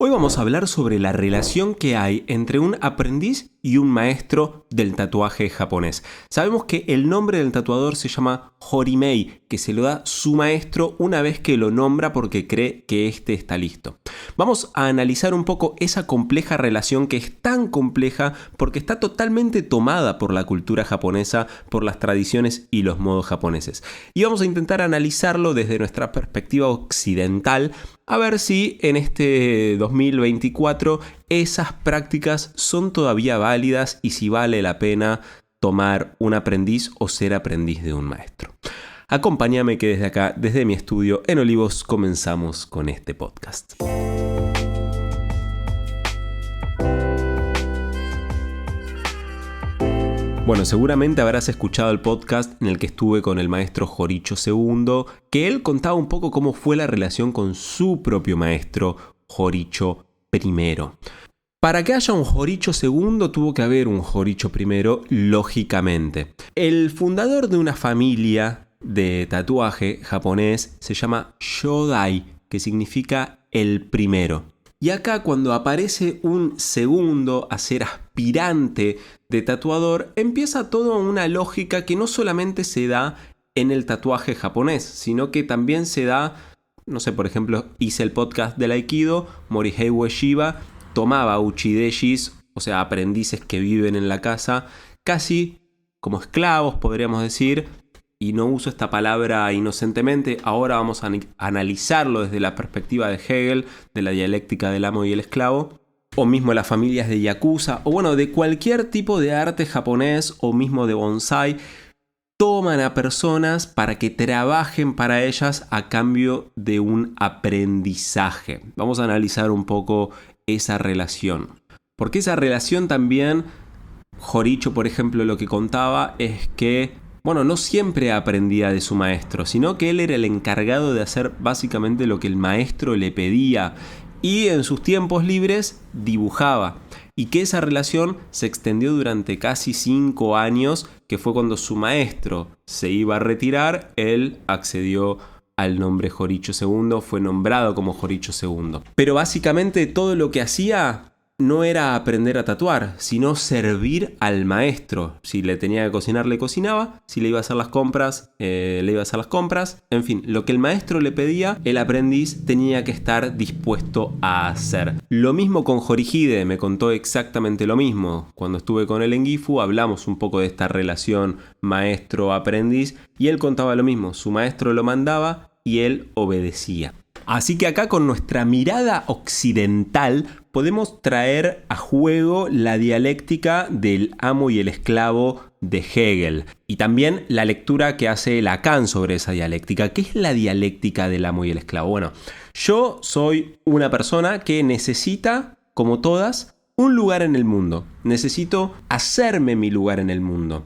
Hoy vamos a hablar sobre la relación que hay entre un aprendiz y un maestro del tatuaje japonés. Sabemos que el nombre del tatuador se llama Horimei, que se lo da su maestro una vez que lo nombra porque cree que éste está listo. Vamos a analizar un poco esa compleja relación que es tan compleja porque está totalmente tomada por la cultura japonesa, por las tradiciones y los modos japoneses. Y vamos a intentar analizarlo desde nuestra perspectiva occidental, a ver si en este 2024 esas prácticas son todavía válidas y si vale la pena tomar un aprendiz o ser aprendiz de un maestro. Acompáñame que desde acá, desde mi estudio en Olivos, comenzamos con este podcast. Bueno, seguramente habrás escuchado el podcast en el que estuve con el maestro Horicho II, que él contaba un poco cómo fue la relación con su propio maestro, Horicho I. Para que haya un Horicho II tuvo que haber un Horicho I, lógicamente. El fundador de una familia de tatuaje japonés se llama Shodai, que significa el primero. Y acá cuando aparece un segundo a ser aspirante de tatuador, empieza toda una lógica que no solamente se da en el tatuaje japonés, sino que también se da, no sé, por ejemplo, hice el podcast del Aikido, Morihei Ueshiba tomaba uchideshis, o sea, aprendices que viven en la casa, casi como esclavos, podríamos decir, y no uso esta palabra inocentemente, ahora vamos a analizarlo desde la perspectiva de Hegel, de la dialéctica del amo y el esclavo, o mismo las familias de yakuza, o bueno, de cualquier tipo de arte japonés, o mismo de bonsai, toman a personas para que trabajen para ellas a cambio de un aprendizaje. Vamos a analizar un poco esa relación. Porque esa relación también, Horicho, por ejemplo, lo que contaba es que, bueno, no siempre aprendía de su maestro, sino que él era el encargado de hacer básicamente lo que el maestro le pedía y en sus tiempos libres dibujaba. Y que esa relación se extendió durante casi 5 años, que fue cuando su maestro se iba a retirar, él accedió al nombre Horicho II, fue nombrado como Horicho II. Pero básicamente todo lo que hacía no era aprender a tatuar, sino servir al maestro. Si le tenía que cocinar, le cocinaba. Si le iba a hacer las compras, le iba a hacer las compras. En fin, lo que el maestro le pedía, el aprendiz tenía que estar dispuesto a hacer. Lo mismo con Horihide, me contó exactamente lo mismo. Cuando estuve con él en Gifu, hablamos un poco de esta relación maestro-aprendiz y él contaba lo mismo. Su maestro lo mandaba y él obedecía. Así que acá con nuestra mirada occidental podemos traer a juego la dialéctica del amo y el esclavo de Hegel y también la lectura que hace Lacan sobre esa dialéctica. ¿Qué es la dialéctica del amo y el esclavo? Bueno, yo soy una persona que necesita, como todas, un lugar en el mundo. Necesito hacerme mi lugar en el mundo.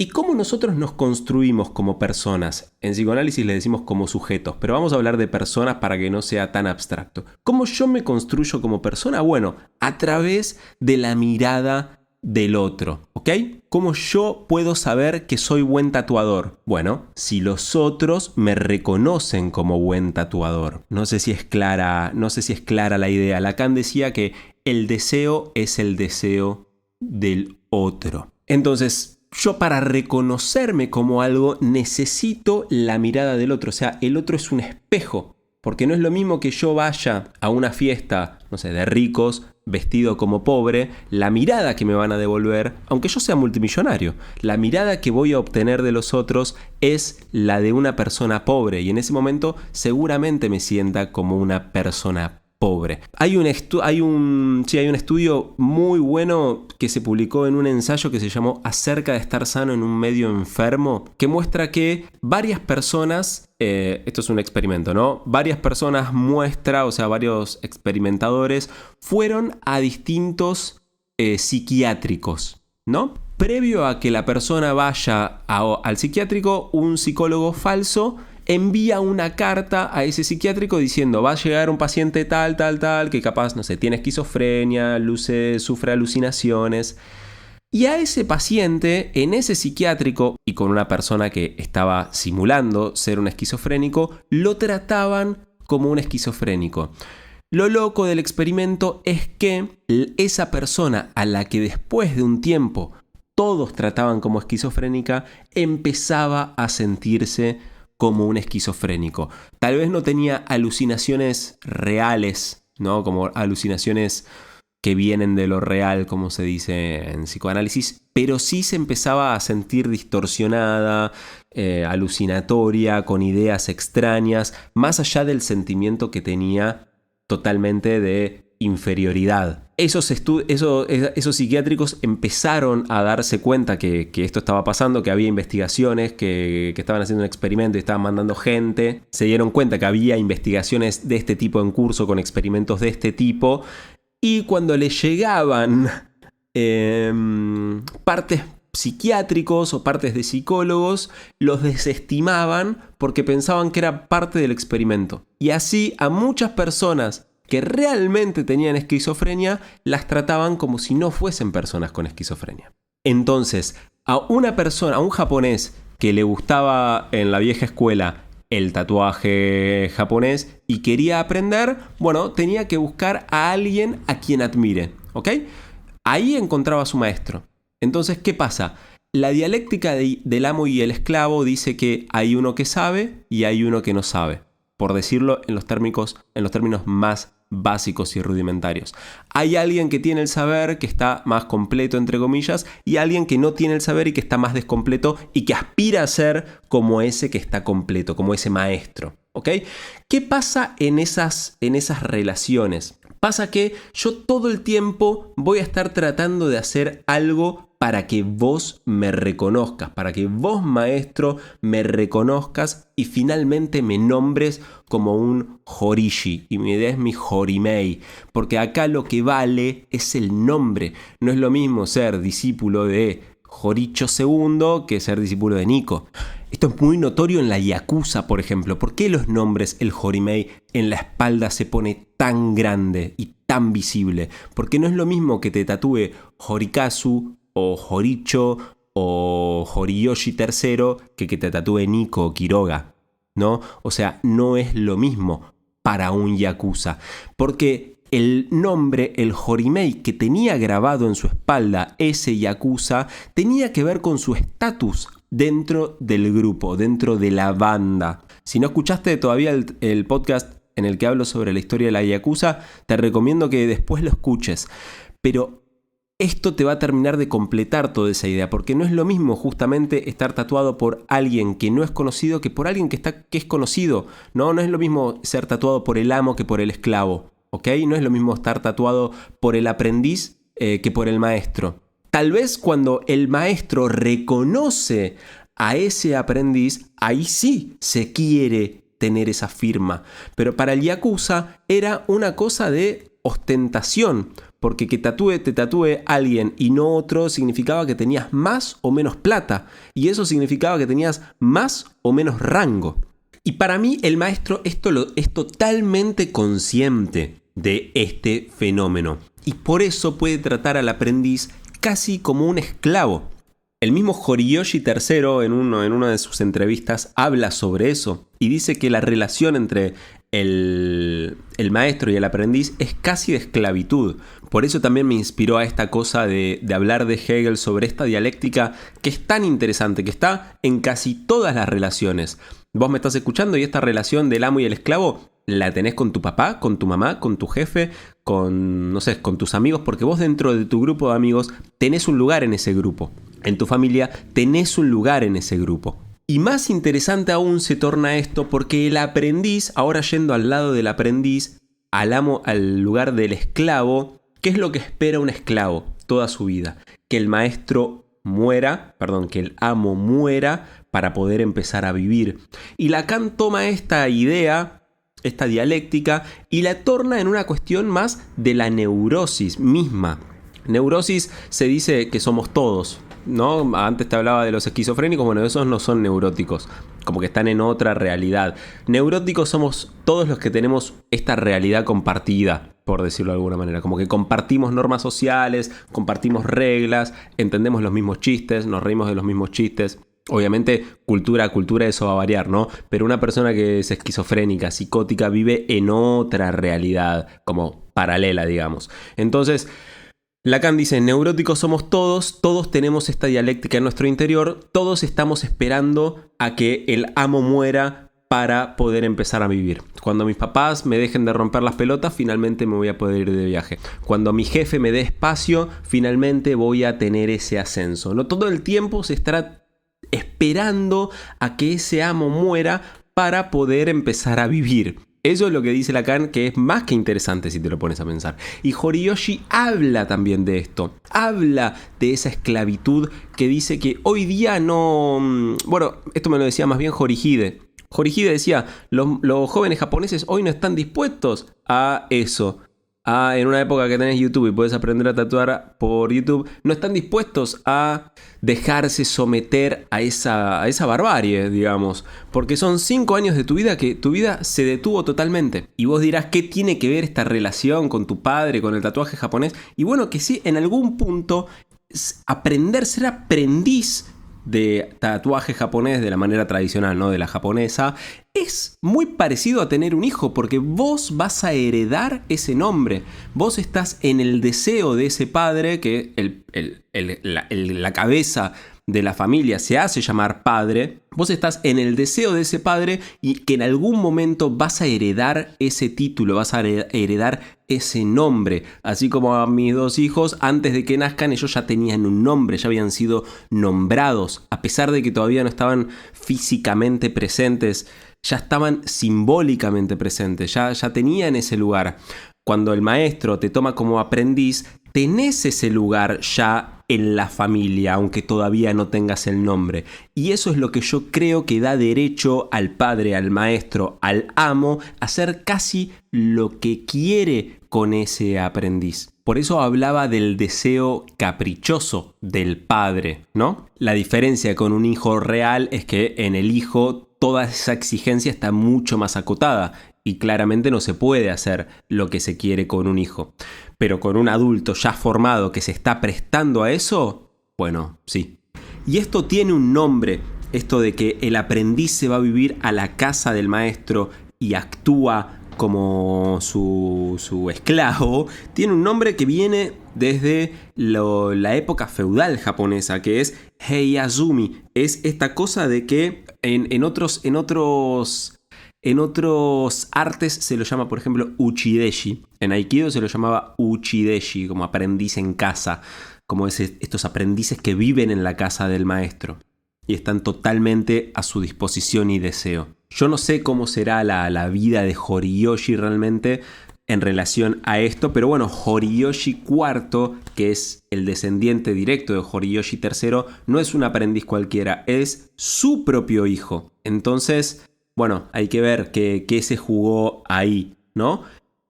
¿Y cómo nosotros nos construimos como personas? En psicoanálisis le decimos como sujetos, pero vamos a hablar de personas para que no sea tan abstracto. ¿Cómo yo me construyo como persona? Bueno, a través de la mirada del otro, ¿ok? ¿Cómo yo puedo saber que soy buen tatuador? Bueno, si los otros me reconocen como buen tatuador. No sé si es clara la idea. Lacan decía que el deseo es el deseo del otro. Entonces, yo para reconocerme como algo necesito la mirada del otro. O sea, el otro es un espejo. Porque no es lo mismo que yo vaya a una fiesta, no sé, de ricos, vestido como pobre, la mirada que me van a devolver, aunque yo sea multimillonario, la mirada que voy a obtener de los otros es la de una persona pobre. Y en ese momento seguramente me sienta como una persona pobre. Hay un estudio muy bueno que se publicó en un ensayo que se llamó Acerca de estar sano en un medio enfermo, que muestra que varias personas, esto es un experimento, ¿no? Varias personas varios experimentadores fueron a distintos psiquiátricos, ¿no? Previo a que la persona vaya al psiquiátrico, un psicólogo falso envía una carta a ese psiquiátrico diciendo: va a llegar un paciente tal, que capaz, no sé, tiene esquizofrenia, sufre alucinaciones. Y a ese paciente, en ese psiquiátrico, y con una persona que estaba simulando ser un esquizofrénico, lo trataban como un esquizofrénico. Lo loco del experimento es que esa persona a la que después de un tiempo todos trataban como esquizofrénica, empezaba a sentirse como un esquizofrénico. Tal vez no tenía alucinaciones reales, ¿no? Como alucinaciones que vienen de lo real, como se dice en psicoanálisis, pero sí se empezaba a sentir distorsionada, alucinatoria, con ideas extrañas, más allá del sentimiento que tenía totalmente de inferioridad. Esos psiquiátricos empezaron a darse cuenta que esto estaba pasando, que había investigaciones, que estaban haciendo un experimento y estaban mandando gente. Se dieron cuenta que había investigaciones de este tipo en curso, con experimentos de este tipo. Y cuando les llegaban partes psiquiátricos o partes de psicólogos, los desestimaban porque pensaban que era parte del experimento. Y así a muchas personas que realmente tenían esquizofrenia, las trataban como si no fuesen personas con esquizofrenia. Entonces, a una persona, a un japonés que le gustaba en la vieja escuela el tatuaje japonés y quería aprender, bueno, tenía que buscar a alguien a quien admire, ¿ok? Ahí encontraba a su maestro. Entonces, ¿qué pasa? La dialéctica del amo y el esclavo dice que hay uno que sabe y hay uno que no sabe, por decirlo en los términos más básicos y rudimentarios. Hay alguien que tiene el saber, que está más completo, entre comillas, y alguien que no tiene el saber y que está más descompleto y que aspira a ser como ese que está completo, como ese maestro. ¿Ok? ¿Qué pasa en esas relaciones? Pasa que yo todo el tiempo voy a estar tratando de hacer algo para que vos me reconozcas, para que vos, maestro, me reconozcas y finalmente me nombres como un Horishi. Y mi idea es mi Horimei, porque acá lo que vale es el nombre. No es lo mismo ser discípulo de Horicho II que ser discípulo de Nico. Esto es muy notorio en la Yakuza, por ejemplo. ¿Por qué los nombres, el Horimei, en la espalda se pone tan grande y tan visible? Porque no es lo mismo que te tatúe Horikazu o Horicho o Horiyoshi III que te tatúe Nico o Quiroga, ¿no? O sea, no es lo mismo para un Yakuza. Porque el nombre, el Horimei que tenía grabado en su espalda ese Yakuza, tenía que ver con su estatus dentro del grupo, dentro de la banda. Si no escuchaste todavía el podcast en el que hablo sobre la historia de la Yakuza, te recomiendo que después lo escuches. Pero esto te va a terminar de completar toda esa idea, porque no es lo mismo justamente estar tatuado por alguien que no es conocido que por alguien que es conocido. No es lo mismo ser tatuado por el amo que por el esclavo, ¿ok? No es lo mismo estar tatuado por el aprendiz que por el maestro. Tal vez cuando el maestro reconoce a ese aprendiz, ahí sí se quiere tener esa firma. Pero para el Yakuza era una cosa de ostentación, porque que te tatúe alguien y no otro significaba que tenías más o menos plata, y eso significaba que tenías más o menos rango. Y para mí el maestro es totalmente consciente de este fenómeno, y por eso puede tratar al aprendiz casi como un esclavo. El mismo Horiyoshi III en una de sus entrevistas habla sobre eso y dice que la relación entre el maestro y el aprendiz es casi de esclavitud. Por eso también me inspiró a esta cosa de hablar de Hegel sobre esta dialéctica que es tan interesante, que está en casi todas las relaciones. Vos me estás escuchando y esta relación del amo y el esclavo la tenés con tu papá, con tu mamá, con tu jefe, con tus amigos, porque vos dentro de tu grupo de amigos tenés un lugar en ese grupo. En tu familia tenés un lugar en ese grupo. Y más interesante aún se torna esto porque el aprendiz, ahora yendo al lado del aprendiz, al lugar del esclavo, ¿qué es lo que espera un esclavo toda su vida? Que el amo muera para poder empezar a vivir. Y Lacan toma esta idea, esta dialéctica, y la torna en una cuestión más de la neurosis misma. Neurosis se dice que somos todos, ¿no? Antes te hablaba de los esquizofrénicos, bueno, esos no son neuróticos, como que están en otra realidad. Neuróticos somos todos los que tenemos esta realidad compartida, por decirlo de alguna manera, como que compartimos normas sociales, compartimos reglas, entendemos los mismos chistes, nos reímos de los mismos chistes. obviamente, cultura a cultura eso va a variar, ¿no? Pero una persona que es esquizofrénica, psicótica, vive en otra realidad, como paralela, digamos. Entonces, Lacan dice, neuróticos somos todos, todos tenemos esta dialéctica en nuestro interior, todos estamos esperando a que el amo muera para poder empezar a vivir. Cuando mis papás me dejen de romper las pelotas, finalmente me voy a poder ir de viaje. Cuando mi jefe me dé espacio, finalmente voy a tener ese ascenso. No todo el tiempo se estará esperando a que ese amo muera para poder empezar a vivir. Eso es lo que dice Lacan, que es más que interesante si te lo pones a pensar. Y Horiyoshi habla también de esto. Habla de esa esclavitud que dice que hoy día no... Bueno, esto me lo decía más bien Horihide. Horihide decía, los jóvenes japoneses hoy no están dispuestos a eso. En una época que tenés YouTube y puedes aprender a tatuar por YouTube, no están dispuestos a dejarse someter a esa barbarie, digamos. Porque son 5 años de tu vida que tu vida se detuvo totalmente. Y vos dirás, ¿qué tiene que ver esta relación con tu padre, con el tatuaje japonés? Y bueno, que sí, en algún punto, ser aprendiz de tatuaje japonés de la manera tradicional, ¿no? De la japonesa, es muy parecido a tener un hijo, porque vos vas a heredar ese nombre. Vos estás en el deseo de ese padre, que la cabeza de la familia se hace llamar padre. Vos estás en el deseo de ese padre y que en algún momento vas a heredar ese título, vas a heredar ese nombre. Así como a mis 2 hijos, antes de que nazcan, ellos ya tenían un nombre, ya habían sido nombrados. A pesar de que todavía no estaban físicamente presentes, ya estaban simbólicamente presentes, ya tenían ese lugar. Cuando el maestro te toma como aprendiz, tenés ese lugar ya en la familia, aunque todavía no tengas el nombre. Y eso es lo que yo creo que da derecho al padre, al maestro, al amo, a hacer casi lo que quiere con ese aprendiz. Por eso hablaba del deseo caprichoso del padre, ¿no? La diferencia con un hijo real es que en el hijo toda esa exigencia está mucho más acotada y claramente no se puede hacer lo que se quiere con un hijo. Pero con un adulto ya formado que se está prestando a eso, bueno, sí. Y esto tiene un nombre, esto de que el aprendiz se va a vivir a la casa del maestro y actúa como su esclavo, tiene un nombre que viene desde la época feudal japonesa, que es Heiazumi. Es esta cosa de que en otros artes se lo llama, por ejemplo, Uchideshi. En Aikido se lo llamaba Uchideshi, como aprendiz en casa, como estos aprendices que viven en la casa del maestro y están totalmente a su disposición y deseo. Yo no sé cómo será la vida de Horiyoshi realmente en relación a esto, pero bueno, Horiyoshi IV, que es el descendiente directo de Horiyoshi III, no es un aprendiz cualquiera, es su propio hijo. Entonces, bueno, hay que ver qué se jugó ahí, ¿no?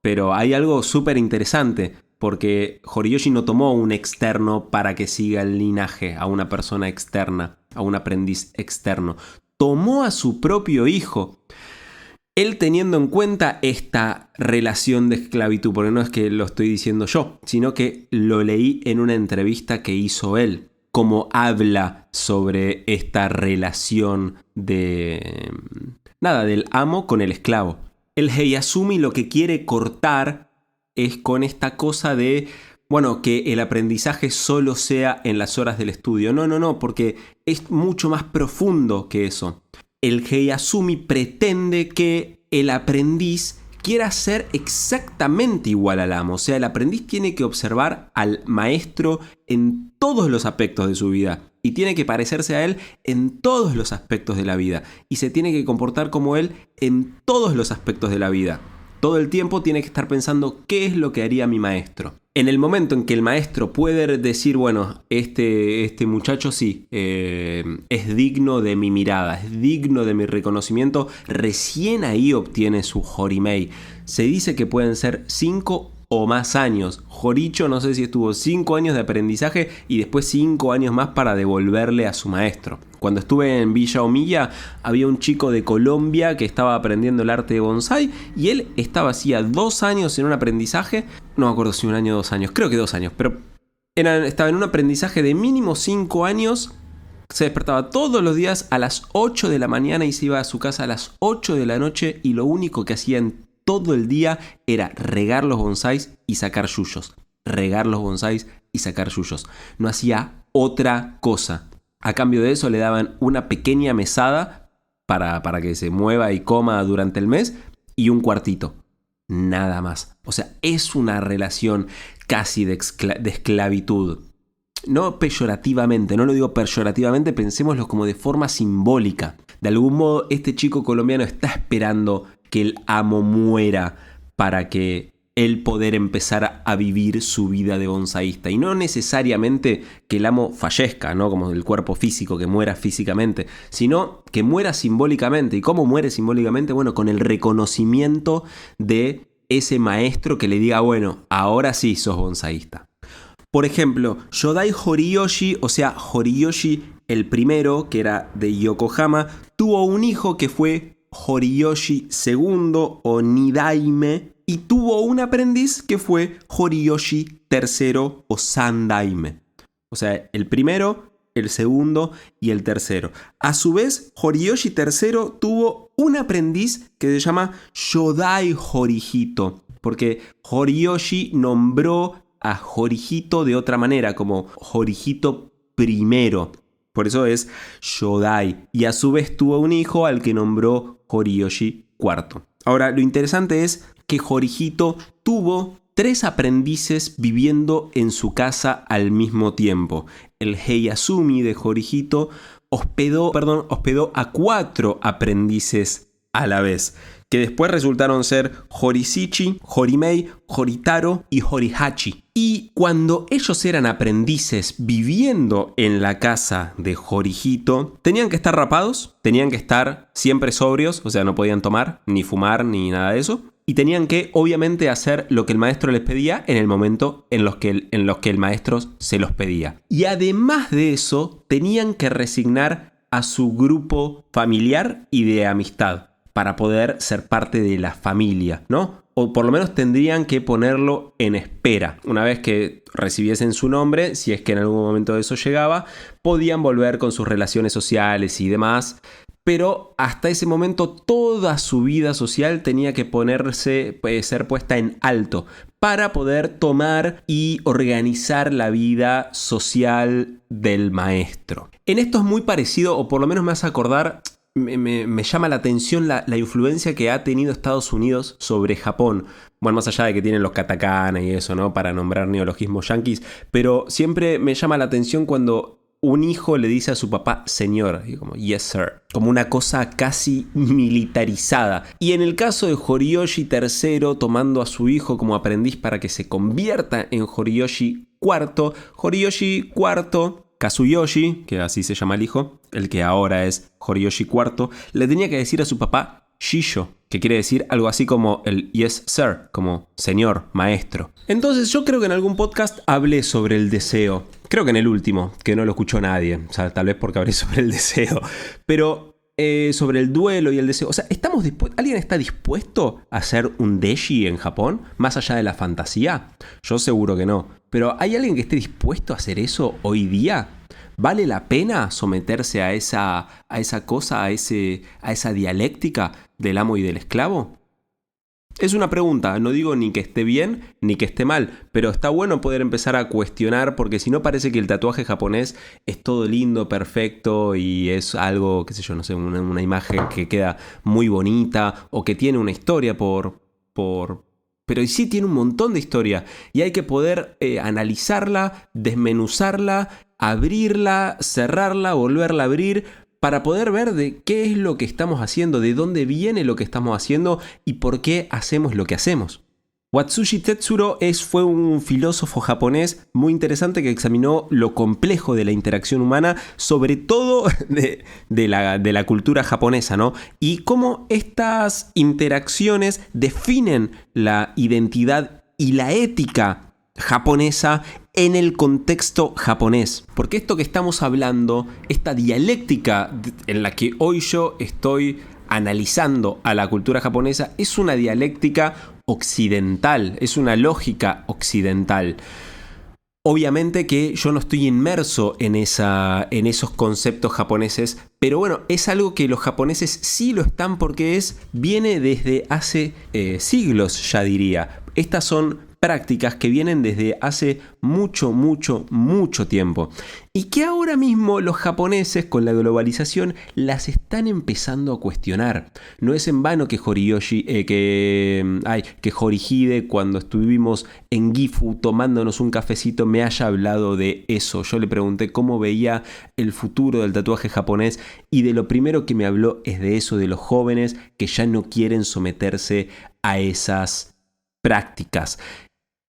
Pero hay algo súper interesante, porque Horiyoshi no tomó un externo para que siga el linaje, a una persona externa, a un aprendiz externo. Tomó a su propio hijo. Él teniendo en cuenta esta relación de esclavitud, porque no es que lo estoy diciendo yo, sino que lo leí en una entrevista que hizo él, cómo habla sobre esta relación del amo con el esclavo. El Heiazumi lo que quiere cortar es con esta cosa de, bueno, que el aprendizaje solo sea en las horas del estudio. No, porque es mucho más profundo que eso. El Heiazumi pretende que el aprendiz quiera ser exactamente igual al amo. O sea, el aprendiz tiene que observar al maestro en todos los aspectos de su vida. Y tiene que parecerse a él en todos los aspectos de la vida. Y se tiene que comportar como él en todos los aspectos de la vida. Todo el tiempo tiene que estar pensando qué es lo que haría mi maestro. En el momento en que el maestro puede decir, bueno, este muchacho sí, es digno de mi mirada, es digno de mi reconocimiento, recién ahí obtiene su Horimei. Se dice que pueden ser 5 o más años. Horicho no sé si estuvo 5 años de aprendizaje y después 5 años más para devolverle a su maestro. Cuando estuve en Villa Omilla había un chico de Colombia que estaba aprendiendo el arte de bonsái y él estaba hacía 2 años en un aprendizaje, no me acuerdo si 1 año o 2 años, creo que 2 años, pero estaba en un aprendizaje de mínimo 5 años Se despertaba todos los días a las 8 de la mañana y se iba a su casa a las 8 de la noche y lo único que hacía en todo el día era regar los bonsáis y sacar yuyos. Regar los bonsáis y sacar yuyos. No hacía otra cosa. A cambio de eso le daban una pequeña mesada para que se mueva y coma durante el mes y un cuartito. Nada más. O sea, es una relación casi de esclavitud. No peyorativamente, no lo digo peyorativamente, pensémoslo como de forma simbólica. De algún modo, este chico colombiano está esperando que el amo muera para que él poder empezar a vivir su vida de bonsaísta. Y no necesariamente que el amo fallezca, ¿no? Como el cuerpo físico, que muera físicamente, sino que muera simbólicamente. ¿Y cómo muere simbólicamente? Bueno, con el reconocimiento de ese maestro que le diga, bueno, ahora sí sos bonsaísta. Por ejemplo, Yodai Horiyoshi, o sea, Horiyoshi el primero, que era de Yokohama, tuvo un hijo que fue Horiyoshi II o Nidaime, y tuvo un aprendiz que fue Horiyoshi III o Sandaime. O sea, el primero, el segundo y el tercero. A su vez, Horiyoshi III tuvo un aprendiz que se llama Yodai Horihito, porque Horiyoshi nombró a Horihito de otra manera, como Horihito primero. Por eso es Yodai. Y a su vez tuvo un hijo al que nombró Horiyoshi IV. Ahora, lo interesante es que Horihito tuvo 3 aprendices viviendo en su casa al mismo tiempo. El Heiazumi de Horihito hospedó a 4 aprendices a la vez, que después resultaron ser Horishichi, Horimei, Horitaro y Horihachi. Y cuando ellos eran aprendices viviendo en la casa de Horihito, tenían que estar rapados, tenían que estar siempre sobrios, o sea, no podían tomar, ni fumar, ni nada de eso. Y tenían que, obviamente, hacer lo que el maestro les pedía en el momento en los que el maestro se los pedía. Y además de eso, tenían que resignar a su grupo familiar y de amistad para poder ser parte de la familia, ¿no? O por lo menos tendrían que ponerlo en espera. Una vez que recibiesen su nombre, si es que en algún momento de eso llegaba, podían volver con sus relaciones sociales y demás. Pero hasta ese momento toda su vida social tenía que ser puesta en alto para poder tomar y organizar la vida social del maestro. En esto es muy parecido, o por lo menos me hace acordar, me llama la atención la influencia que ha tenido Estados Unidos sobre Japón. Bueno, más allá de que tienen los katakana y eso, ¿no? Para nombrar neologismos yanquis. Pero siempre me llama la atención cuando un hijo le dice a su papá señor, y como yes sir, como una cosa casi militarizada. Y en el caso de Horiyoshi III tomando a su hijo como aprendiz para que se convierta en Horiyoshi IV, Horiyoshi IV, Kazuyoshi, que así se llama el hijo, el que ahora es Horiyoshi IV, le tenía que decir a su papá Shisho, que quiere decir algo así como el yes sir, como señor, maestro. Entonces yo creo que en algún podcast hablé sobre el deseo. Creo que en el último, que no lo escuchó nadie. O sea, tal vez porque hablé sobre el deseo. Pero sobre el duelo y el deseo. O sea, ¿alguien está dispuesto a hacer un deshi en Japón? Más allá de la fantasía. Yo seguro que no. Pero ¿hay alguien que esté dispuesto a hacer eso hoy día? ¿Vale la pena someterse a esa cosa, a esa dialéctica del amo y del esclavo? Es una pregunta, no digo ni que esté bien ni que esté mal, pero está bueno poder empezar a cuestionar, porque si no parece que el tatuaje japonés es todo lindo, perfecto y es algo, qué sé yo, no sé, una imagen que queda muy bonita o que tiene una historia pero sí tiene un montón de historia y hay que poder analizarla, desmenuzarla, abrirla, cerrarla, volverla a abrir para poder ver de qué es lo que estamos haciendo, de dónde viene lo que estamos haciendo y por qué hacemos lo que hacemos. Watsushi Tetsuro fue un filósofo japonés muy interesante que examinó lo complejo de la interacción humana, sobre todo de la cultura japonesa, ¿no? Y cómo estas interacciones definen la identidad y la ética japonesa en el contexto japonés. Porque esto que estamos hablando, esta dialéctica en la que hoy yo estoy analizando a la cultura japonesa, es una dialéctica occidental, es una lógica occidental. Obviamente que yo no estoy inmerso en esos conceptos japoneses, pero bueno, es algo que los japoneses sí lo están porque viene desde hace siglos, ya diría. Estas son prácticas que vienen desde hace mucho, mucho, mucho tiempo. Y que ahora mismo los japoneses con la globalización las están empezando a cuestionar. No es en vano que Horihide, cuando estuvimos en Gifu tomándonos un cafecito, me haya hablado de eso. Yo le pregunté cómo veía el futuro del tatuaje japonés y de lo primero que me habló es de eso, de los jóvenes que ya no quieren someterse a esas prácticas.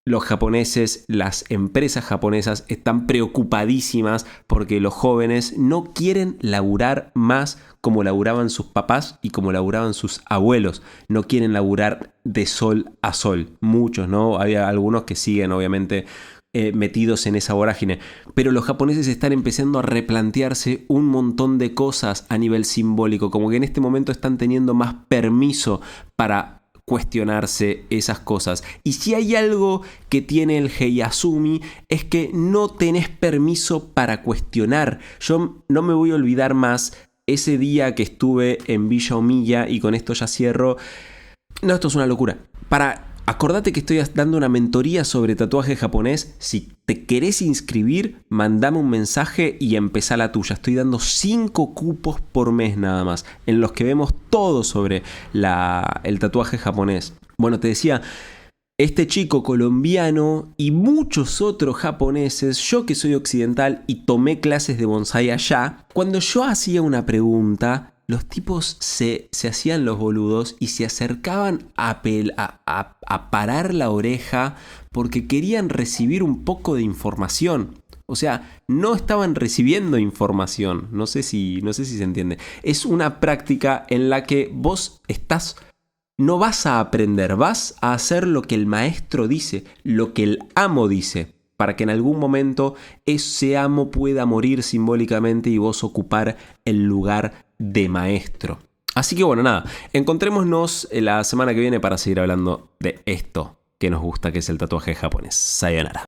Los japoneses, las empresas japonesas están preocupadísimas porque los jóvenes no quieren laburar más como laburaban sus papás y como laburaban sus abuelos. No quieren laburar de sol a sol. Muchos, ¿no? Había algunos que siguen, obviamente, metidos en esa vorágine. Pero los japoneses están empezando a replantearse un montón de cosas a nivel simbólico. Como que en este momento están teniendo más permiso para cuestionarse esas cosas. Y si hay algo que tiene el Heiyasumi es que no tenés permiso para cuestionar. Yo no me voy a olvidar más ese día que estuve en Villa Humilla, y con esto ya cierro. No, esto es una locura. Acordate que estoy dando una mentoría sobre tatuaje japonés. Si te querés inscribir, mandame un mensaje y empezá la tuya. Estoy dando 5 cupos por mes nada más, en los que vemos todo sobre el tatuaje japonés. Bueno, te decía, este chico colombiano y muchos otros japoneses, yo que soy occidental y tomé clases de bonsai allá, cuando yo hacía una pregunta, los tipos se hacían los boludos y se acercaban a parar la oreja porque querían recibir un poco de información. O sea, no estaban recibiendo información. No sé si se entiende. Es una práctica en la que vos no vas a aprender, vas a hacer lo que el maestro dice, lo que el amo dice, para que en algún momento ese amo pueda morir simbólicamente y vos ocupar el lugar de maestro. Así que bueno, nada, encontrémonos la semana que viene para seguir hablando de esto que nos gusta, que es el tatuaje japonés. Sayonara.